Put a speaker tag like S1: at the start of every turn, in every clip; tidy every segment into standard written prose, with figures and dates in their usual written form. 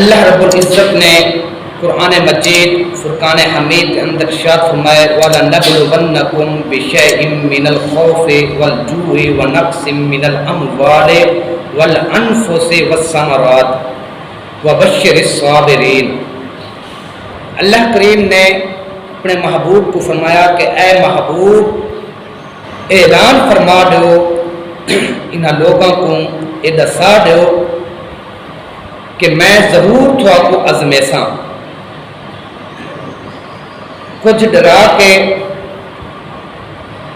S1: اللہ رب العزت نے قرآن مجید فرقان حمید کے اندر ارشاد فرمایا وَلَنَبْلُوَنَّكُمْ بِشَيْءٍ مِّنَ الْخَوْفِ وَالْجُوعِ وَنَقْصٍ مِّنَ الْأَمْوَالِ وَالْأَنفُسِ وَالثَّمَرَاتِ وَبَشِّرِ الصَّابِرِينَ۔ اللہ کریم نے اپنے محبوب کو فرمایا کہ اے محبوب اعلان فرما دو انہاں لوگوں کو یہ دسا دو کہ میں ضرور تھوڑا کو ازمیساں، کچھ ڈرا کے،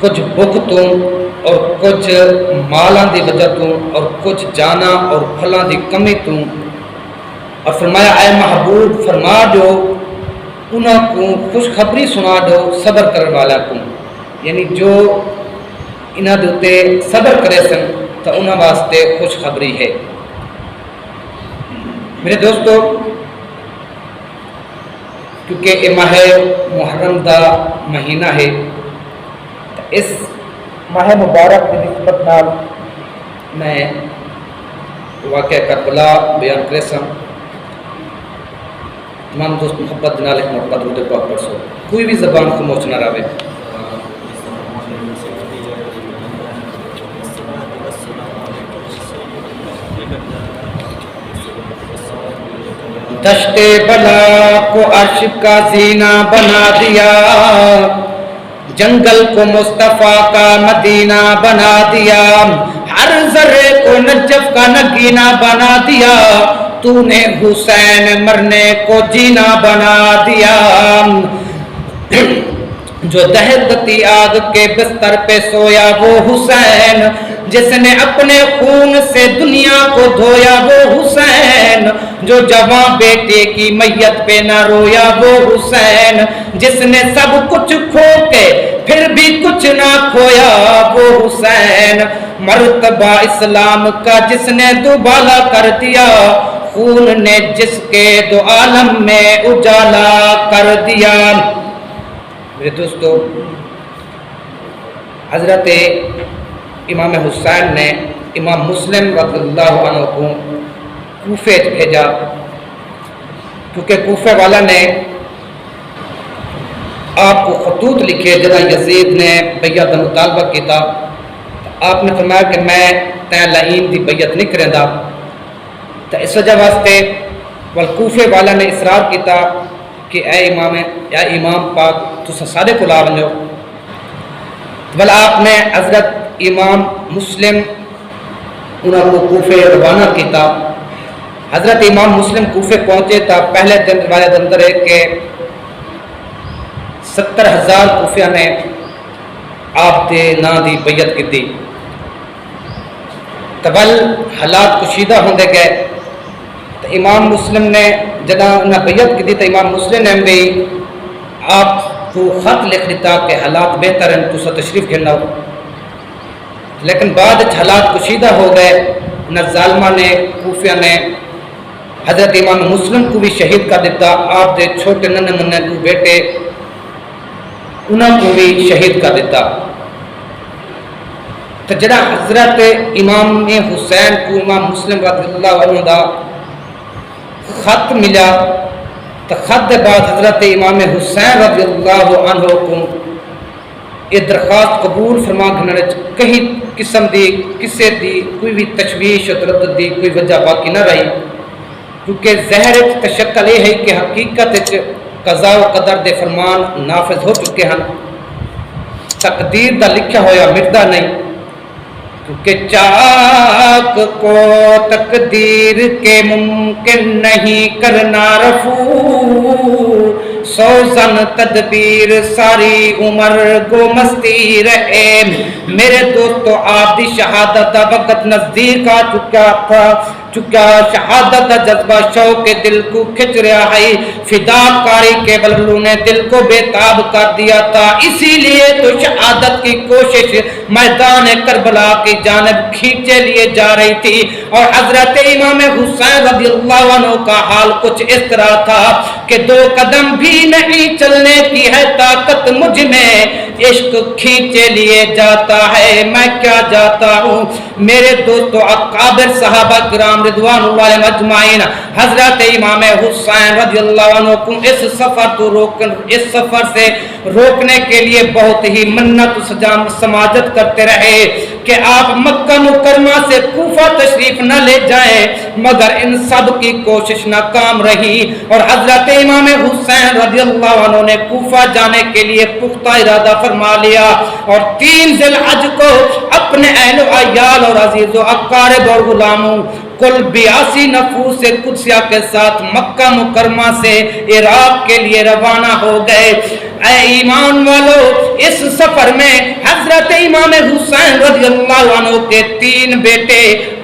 S1: کچھ بک تو اور کچھ مالاں دی وجہ تو اور کچھ جانا اور پھلاں دی کمی تو، اور فرمایا اے محبوب فرما دو انہاں کو خوشخبری سنا دو صبر کرنے والا کو، یعنی جو انہاں دے اتے صبر کرے سن تو انہاں واسطے خوشخبری ہے۔ میرے دوستو، کیونکہ یہ ماہ محرم دا مہینہ ہے، اس ماہ مبارک کی نسبت نال میں واقعہ کربلا بیان کرے سن۔ تمام دوست محبت نال ایک مرتبہ درود پاک پڑھو، کوئی بھی زبان خاموش نہ رہے۔ دشت بلا کو عرش کا زینہ بنا دیا، جنگل کو مصطفیٰ کا مدینہ بنا دیا، ہر ذرے کو نجف کا نگینہ بنا دیا، تو نے حسین مرنے کو جینا بنا دیا، جو دہکتی آگ کے بستر پہ سویا وہ حسین، جس نے اپنے خون سے دنیا کو دھویا وہ حسین، جو جوان بیٹے کی میت پہ نہ رویا وہ حسین، جس نے سب کچھ کھو کے پھر بھی کچھ نہ کھویا وہ حسین، مرتبہ اسلام کا جس نے دوبالا کر دیا، خون نے جس کے دو عالم میں اجالا کر دیا۔ میرے دوستو، حضرت امام حسین نے امام مسلم رضی اللہ عنہ کو کوفے بھیجا، کیونکہ کوفے والا نے آپ کو خطوط لکھے جنہاں یزید نے بیعت کا مطالبہ کیتا، آپ نے فرمایا کہ میں تین لعین دی بیعت نہیں کریں دا، تو اس وجہ واسطے والکوفے والا نے اصرار کیتا کہ اے امام پاک تسا سارے کو لا ونجو، بل آپ نے حضرت امام مسلم انہوں کو کوفے روانہ کیتا۔ حضرت امام مسلم کوفے پہنچے تا پہلے دن روایت اندر ہے کہ 70,000 کوفیاں نے آپ دے نا دی بیعت کی دی، تبل حالات کشیدہ ہوندے گئے، تو امام مسلم نے جدہ انہیں بیعت کی دی تو امام مسلم نے بھی آپ کو خط لکھ دیتا کہ حالات بہتر ہیں تو تشریف گھرنا ہو، لیکن بعد حالات کشیدہ ہو گئے، نہ ظالمہ نے کوفیہ نے حضرت امام مسلم کو بھی شہید کر دیتا، آپ دے چھوٹے ننے منے کو بیٹے انہوں کو بھی شہید کر دیتا۔ تو جڑا حضرت امام حسین کو امام مسلم رضی اللہ عنہ دا خط ملا، تو خط دے بعد حضرت امام حسین رضی اللہ عنہ کو یہ درخواست قبول فرما گھنے کہیں قسم دی کسے دی کوئی بھی تشویش و تردد دی کوئی وجہ باقی نہ رہی، کیونکہ ظاہر تشکل یہ ہے کہ حقیقت قضاء و قدر دے فرمان نافذ ہو چکے ہیں، تقدیر دا لکھا ہویا مٹدا نہیں، کیونکہ چاک کو تقدیر کے ممکن نہیں کرنا رفو، سوزن تدبیر ساری عمر گو مستی رہے۔ میرے دوستو، آپ دی شہادت دا وقت نزدیک آ چکا شہادت دا جذبہ شوق دل کو کھچ رہا ہے، فداکاری کے بلبلوں نے دل کو بے تاب کر دیا تھا، اسی لیے تو شہادت کی کوشش میدان کربلا کی جانب کھینچے لیے جا رہی تھی، اور حضرت امام حسین رضی اللہ عنہ کا حال کچھ اس طرح تھا کہ 2 قدم بھی نہیں چلنے کی ہے طاقت مجھ میں، عشق کھینچے لیے جاتا ہے، میں کیا جاتا ہوں۔ میرے دوستو اکابر صحابہ کرام رضوان اللہ علیہم اجمعین حضرت امام حسین رضی اللہ عنہ کو اس سفر سے روکنے کے لیے بہت ہی منت سماجت کرتے رہے کہ آپ مکہ مکرمہ سے کوفہ تشریف نہ لے جائیں، مگر ان سب کی کوشش ناکام رہی اور حضرت امام حسین رضی اللہ عنہ نے کوفہ جانے کے لیے پختہ ارادہ فرما لیا اور 3 ذی الحج کو اپنے اہل و عیال اور عزیز و اقارب اور غلاموں کل 82 نفوس قدسیہ کے ساتھ مکہ مکرمہ سے عراق کے لیے روانہ ہو گئے۔ اے ایمان والو، اس سفر میں حضرت امام حسین رضی اللہ عنہ کے 3 بیٹے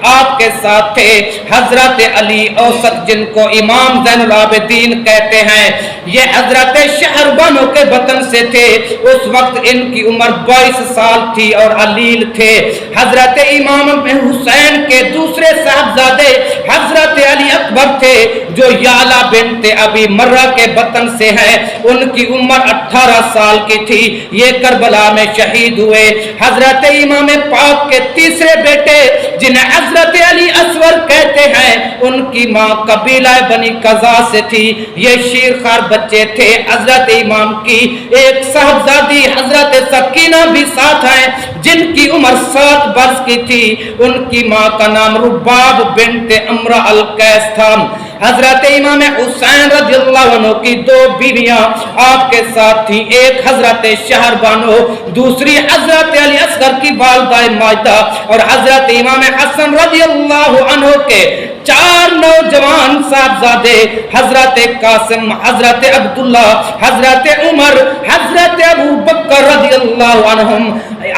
S1: آپ کے ساتھ تھے۔ حضرت علی اوسط جن کو امام زین العابدین کہتے ہیں، یہ حضرت شہربانو کے وطن سے تھے، اس وقت ان کی عمر 22 سال تھی اور علیل تھے۔ حضرت امام حسین کے دوسرے صاحبزادے حضرت علی اکبر تھے جو یعلا بنت ابی مرہ کے وطن سے ہیں، ان کی عمر 18 سال کی تھی، یہ کربلا میں شہید ہوئے۔ حضرت امام پاک کے تیسرے بیٹے جنہیں حضرت علی اصغر کہتے ہیں، ان کی ماں قبیلہ بنی قزا سے تھی، یہ شیرخوار بچے تھے۔ حضرت امام کی ایک صاحبزادی حضرت سکینہ بھی ساتھ ہیں جن کی عمر 7 برس کی تھی، ان کی ماں کا نام رباب بنت امرہ القیس تھا۔ حضرت امام حسین رضی اللہ عنہ کی 2 بیویاں آپ کے ساتھ تھیں، ایک حضرت شہربانو، دوسری حضرت علی اصغر کی والدہ ماجدہ، اور حضرت امام حسن رضی اللہ عنہ کے 4 نوجوان صاحبزادے حضرت قاسم، حضرت عبداللہ، حضرت عمر، حضرت ابو بکر رضی اللہ عنہم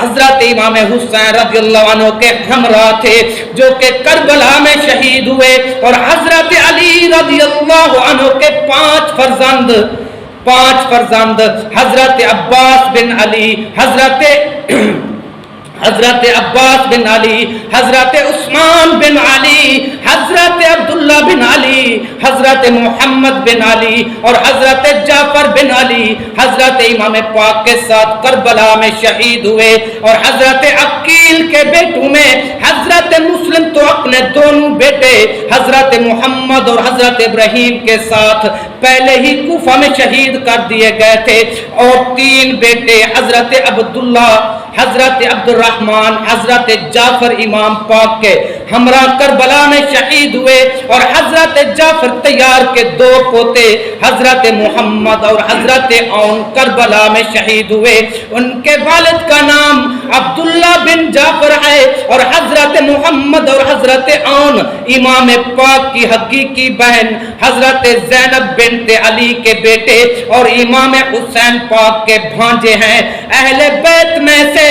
S1: حضرت امام حسین رضی اللہ عنہ کے ہمراہ تھے جو کہ کربلا میں شہید ہوئے، اور حضرت علی رضی اللہ عنہ کے 5 فرزند حضرت عباس بن علی، حضرت عباس بن علی، حضرت عثمان بن علی، حضرت عبداللہ بن علی، حضرت محمد بن علی اور حضرت جعفر بن علی حضرت امام پاک کے ساتھ کربلا میں شہید ہوئے۔ اور حضرت عقیل کے بیٹوں میں حضرت مسلم تو اپنے دونوں بیٹے حضرت محمد اور حضرت ابراہیم کے ساتھ پہلے ہی کوفہ میں شہید کر دیے گئے تھے، اور 3 بیٹے حضرت عبداللہ، حضرت عبد الرحمن، حضرت جعفر امام پاک کے ہمراہ کربلا میں شہید ہوئے، اور حضرت جعفر طیار کے 2 پوتے حضرت محمد اور حضرت عون کربلا میں شہید ہوئے۔ ان کے والد کا نام عبداللہ بن جعفر ہے، اور حضرت محمد اور حضرت عون امام پاک کی حقیقی بہن حضرت زینب بنت علی کے بیٹے اور امام حسین پاک کے بھانجے ہیں۔ اہل بیت میں سے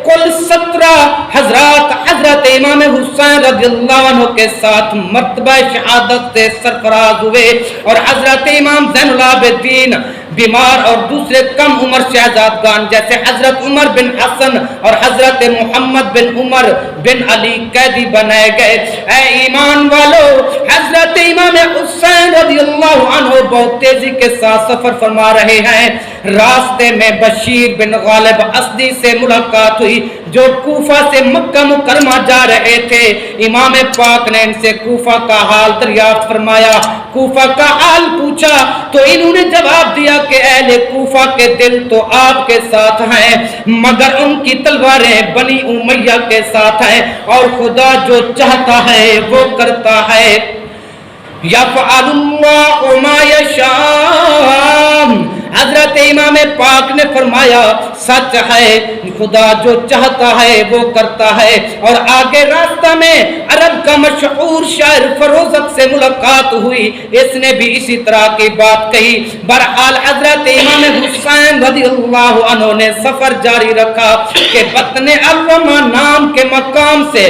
S1: کل 17 حضرات حضرت امام حسین رضی اللہ عنہ کے ساتھ مرتبہ شہادت سے سرفراز ہوئے، اور حضرت امام زین العابدین بیمار اور دوسرے کم عمر شہزادگان جیسے حضرت عمر بن حسن اور حضرت محمد بن عمر بن علی قیدی بنائے گئے۔ اے ایمان والو، حضرت امام حسین رضی اللہ عنہ بہت تیزی کے ساتھ سفر فرما رہے ہیں۔ راستے میں بشیر بن غالب اسدی سے ملاقات ہوئی جو کوفہ سے مکہ مکرمہ جا رہے تھے۔ امام پاک نے ان سے کوفہ کا حال دریافت فرمایا، کوفہ کا حال پوچھا تو انہوں نے جواب دیا کہ اہل کوفہ کے دل تو آپ کے ساتھ ہیں، مگر ان کی تلواریں بنی امیہ کے ساتھ ہیں، اور خدا جو چاہتا ہے وہ کرتا ہے، یفعل اللہ ما یشاء۔ حضرت امام پاک نے فرمایا سچ ہے، خدا جو چاہتا ہے وہ کرتا ہے۔ اور آگے راستہ میں عرب کا مشہور شاعر فروزق سے ملاقات ہوئی، اس نے بھی اسی طرح کی بات کہی۔ بہرحال حضرت امام حسین رضی اللہ عنہ نے سفر جاری رکھا کہ بطن الرما نام کے مقام سے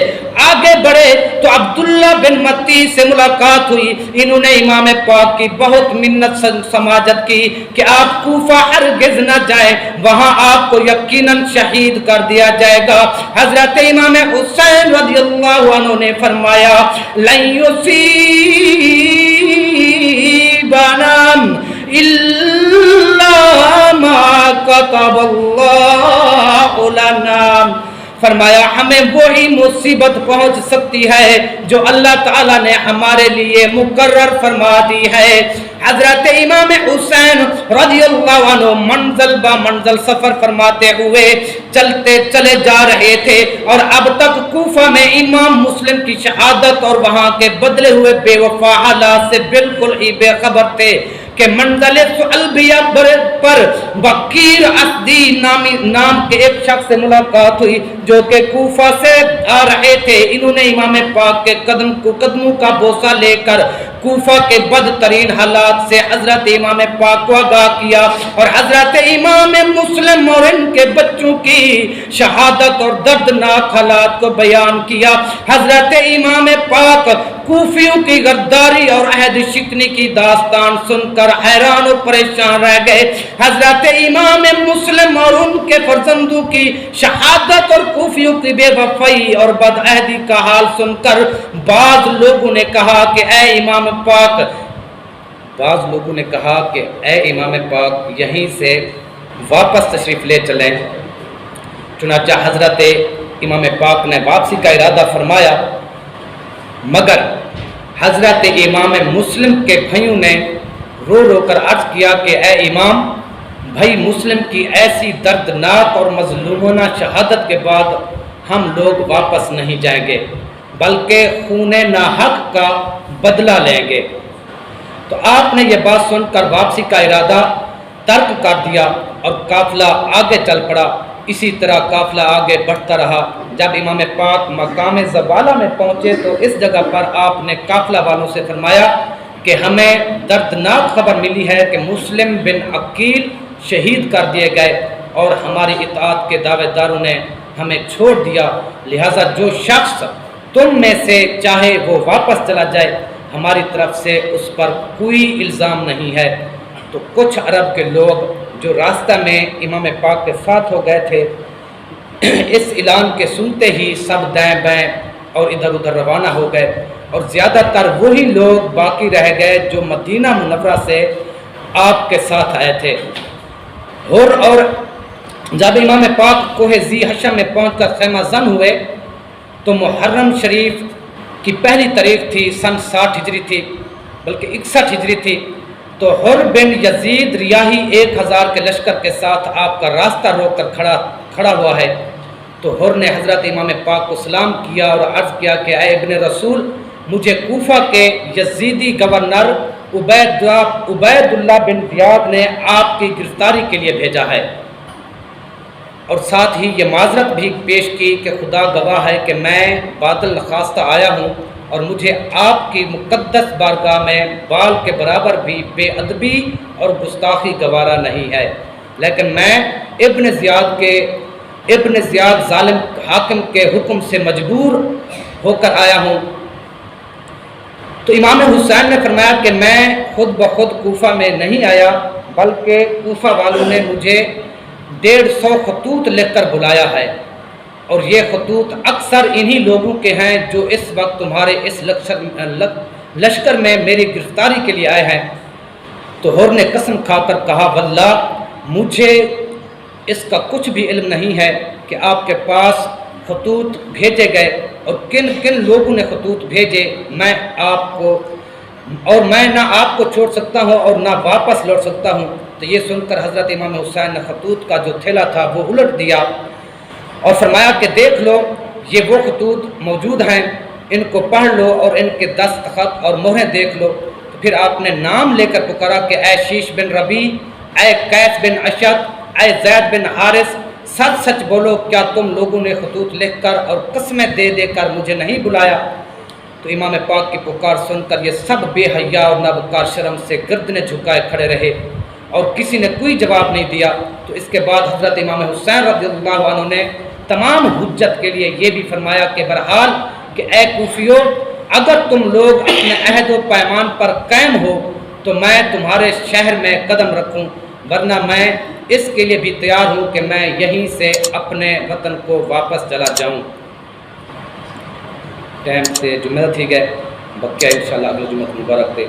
S1: آگے بڑھے تو عبداللہ بن متی سے ملاقات ہوئی۔ انہوں نے امام پاک کی بہت منت سماجت کی کہ آپ کوفہ ہرگز نہ جائیں، وہاں آپ کو یقیناً شہید کر دیا جائے گا۔ حضرت امام حسین رضی اللہ عنہ نے فرمایا لن یصیبنا الا ما كتب الله فرمایا ہمیں وہی مصیبت پہنچ سکتی ہے جو اللہ تعالیٰ نے ہمارے لیے مقرر فرما دی ہے۔ حضرت امام حسین رضی اللہ عنہ منزل با منزل سفر فرماتے ہوئے چلتے چلے جا رہے تھے، اور اب تک کوفہ میں امام مسلم کی شہادت اور وہاں کے بدلے ہوئے بے وفا حالات سے بالکل ہی بے خبر تھے کہ منزل سعلبیہ پر بکیر اسدی نام کے ایک شخص سے ملاقات ہوئی جو کہ کوفہ سے آ رہے تھے۔ انہوں نے امام پاک کے قدموں کا بوسہ لے کر کوفہ کے بدترین حالات سے حضرت امام پاک کو آگاہ کیا، اور حضرت امام مسلم اور ان کے بچوں کی شہادت اور دردناک حالات کو بیان کیا۔ حضرت امام پاک کوفیوں کی غداری اور عہد شکنی کی داستان سن کر حیران اور پریشان رہ گئے۔ حضرت امام مسلم اور ان کے فرزندوں کی شہادت اور کوفیوں کی بے وفائی اور بدعہدی کا حال سن کر بعض لوگوں نے کہا کہ اے امام پاک یہیں سے واپس تشریف لے چلیں۔ چنانچہ حضرت امام پاک نے واپسی کا ارادہ فرمایا، مگر حضرت امام مسلم کے بھائیوں نے رو رو کر عرض کیا کہ اے امام، بھائی مسلم کی ایسی دردناک اور مظلومانہ شہادت کے بعد ہم لوگ واپس نہیں جائیں گے بلکہ خون ناحق کا بدلہ لیں گے۔ تو آپ نے یہ بات سن کر واپسی کا ارادہ ترک کر دیا اور قافلہ آگے چل پڑا۔ اسی طرح قافلہ آگے بڑھتا رہا۔ جب امام پاک مقام زوالہ میں پہنچے تو اس جگہ پر آپ نے قافلہ والوں سے فرمایا کہ ہمیں دردناک خبر ملی ہے کہ مسلم بن عقیل شہید کر دیے گئے اور ہماری اطاعت کے دعوے داروں نے ہمیں چھوڑ دیا، لہٰذا جو شخص تم میں سے چاہے وہ واپس چلا جائے، ہماری طرف سے اس پر کوئی الزام نہیں ہے۔ تو کچھ عرب کے لوگ جو راستہ میں امام پاک کے ساتھ ہو گئے تھے، اس اعلان کے سنتے ہی سب دائیں بائیں اور ادھر ادھر روانہ ہو گئے، اور زیادہ تر وہی لوگ باقی رہ گئے جو مدینہ منورہ سے آپ کے ساتھ آئے تھے۔ اور جب امام پاک کوہ ذی حشم میں پہنچ کر خیمہ زن ہوئے تو محرم شریف کی پہلی تاریخ تھی، سن 60 ہجری تھی، بلکہ 61 ہجری تھی۔ تو حر بن یزید ریاحی 1000 کے لشکر کے ساتھ آپ کا راستہ روک کر کھڑا ہوا ہے۔ تو حر نے حضرت امام پاک کو سلام کیا اور عرض کیا کہ اے ابن رسول، مجھے کوفہ کے یزیدی گورنر عبید اللہ بن زیاد نے آپ کی گرفتاری کے لیے بھیجا ہے، اور ساتھ ہی یہ معذرت بھی پیش کی کہ خدا گواہ ہے کہ میں بادل نخواستہ آیا ہوں اور مجھے آپ کی مقدس بارگاہ میں بال کے برابر بھی بے ادبی اور گستاخی گوارا نہیں ہے، لیکن میں ابن زیاد ظالم حاکم کے حکم سے مجبور ہو کر آیا ہوں۔ تو امام حسین نے فرمایا کہ میں خود بخود کوفہ میں نہیں آیا، بلکہ کوفہ والوں نے مجھے 150 خطوط لکھ کر بلایا ہے، اور یہ خطوط اکثر انہی لوگوں کے ہیں جو اس وقت تمہارے اس لشکر میں میری گرفتاری کے لیے آئے ہیں۔ تو حر نے قسم کھا کر کہا، واللہ مجھے اس کا کچھ بھی علم نہیں ہے کہ آپ کے پاس خطوط بھیجے گئے اور کن کن لوگوں نے خطوط بھیجے، میں نہ آپ کو چھوڑ سکتا ہوں اور نہ واپس لوٹ سکتا ہوں۔ تو یہ سن کر حضرت امام حسین نے خطوط کا جو تھیلا تھا وہ الٹ دیا اور فرمایا کہ دیکھ لو، یہ وہ خطوط موجود ہیں، ان کو پڑھ لو اور ان کے دستخط اور مہریں دیکھ لو۔ تو پھر آپ نے نام لے کر پکارا کہ اے شیش بن ربیع، اے قیس بن اشد، اے زید بن حارث، سچ سچ بولو، کیا تم لوگوں نے خطوط لکھ کر اور قسمیں دے دے کر مجھے نہیں بلایا؟ تو امام پاک کی پکار سن کر یہ سب بے حیا اور نابکار شرم سے گردنیں جھکائے کھڑے رہے اور کسی نے کوئی جواب نہیں دیا۔ تو اس کے بعد حضرت امام حسین رضی اللہ عنہ نے تمام حجت کے لیے یہ بھی فرمایا کہ بہرحال کہ اے کوفیو، اگر تم لوگ اپنے عہد و پیمان پر قائم ہو تو میں تمہارے شہر میں قدم رکھوں، ورنہ میں اس کے لیے بھی تیار ہوں کہ میں یہیں سے اپنے وطن کو واپس چلا جاؤں۔ ٹائم سے جمعہ تھی گئے، بقیہ انشاءاللہ اگلے جمعہ مبارک دے۔